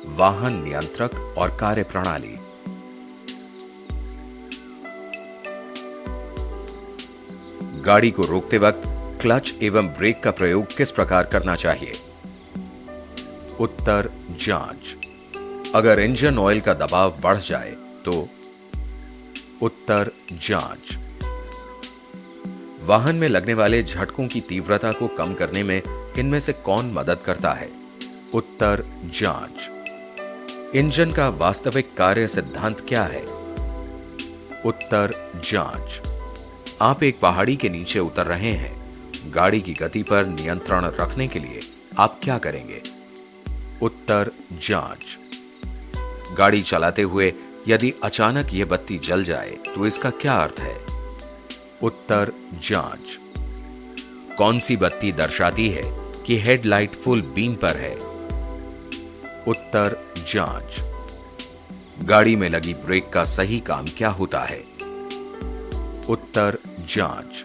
वाहन नियंत्रक और कार्यप्रणाली। गाड़ी को रोकते वक्त क्लच एवं ब्रेक का प्रयोग किस प्रकार करना चाहिए? उत्तर जांच। अगर इंजन ऑयल का दबाव बढ़ जाए तो? उत्तर जांच। वाहन में लगने वाले झटकों की तीव्रता को कम करने में इनमें से कौन मदद करता है? उत्तर जांच। इंजन का वास्तविक कार्य सिद्धांत क्या है? उत्तर जांच। आप एक पहाड़ी के नीचे उतर रहे हैं। गाड़ी की गति पर नियंत्रण रखने के लिए आप क्या करेंगे? उत्तर जांच। गाड़ी चलाते हुए यदि अचानक यह बत्ती जल जाए तो इसका क्या अर्थ है? उत्तर जांच। कौन सी बत्ती दर्शाती है कि हेडलाइट फुल बीम पर है? उत्तर जांच। गाड़ी में लगी ब्रेक का सही काम क्या होता है? उत्तर जांच।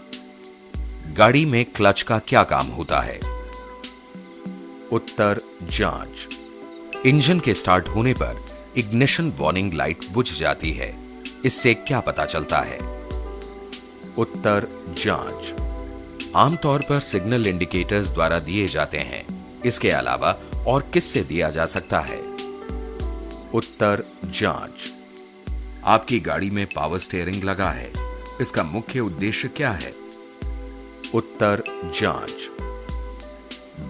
गाड़ी में क्लच का क्या काम होता है? उत्तर जांच। इंजन के स्टार्ट होने पर इग्निशन वार्निंग लाइट बुझ जाती है, इससे क्या पता चलता है? उत्तर जांच। आमतौर पर सिग्नल इंडिकेटर्स द्वारा दिए जाते हैं, इसके अलावा और किससे दिया जा सकता है? उत्तर जांच। आपकी गाड़ी में पावर स्टीयरिंग लगा है, इसका मुख्य उद्देश्य क्या है? उत्तर जांच।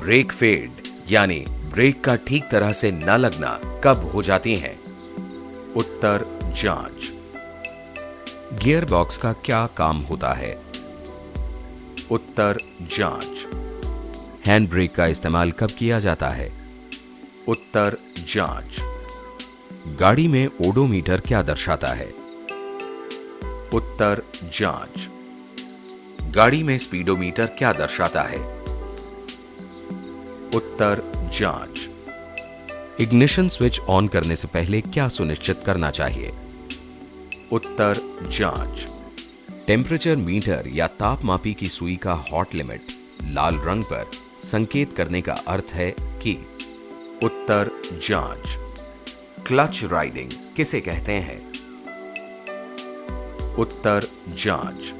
ब्रेक फेड यानी ब्रेक का ठीक तरह से न लगना कब हो जाती हैं? उत्तर जांच। गियर बॉक्स का क्या काम होता है? उत्तर जांच। हैंड ब्रेक का इस्तेमाल कब किया जाता है? उत्तर जांच। गाड़ी में ओडोमीटर क्या दर्शाता है? उत्तर जांच। गाड़ी में स्पीडोमीटर क्या दर्शाता है? उत्तर जांच। इग्निशन स्विच ऑन करने से पहले क्या सुनिश्चित करना चाहिए? उत्तर जांच। टेम्परेचर मीटर या तापमापी की सुई का हॉट लिमिट लाल रंग पर संकेत करने का अर्थ है कि? उत्तर जांच। क्लच राइडिंग किसे कहते हैं? उत्तर जांच।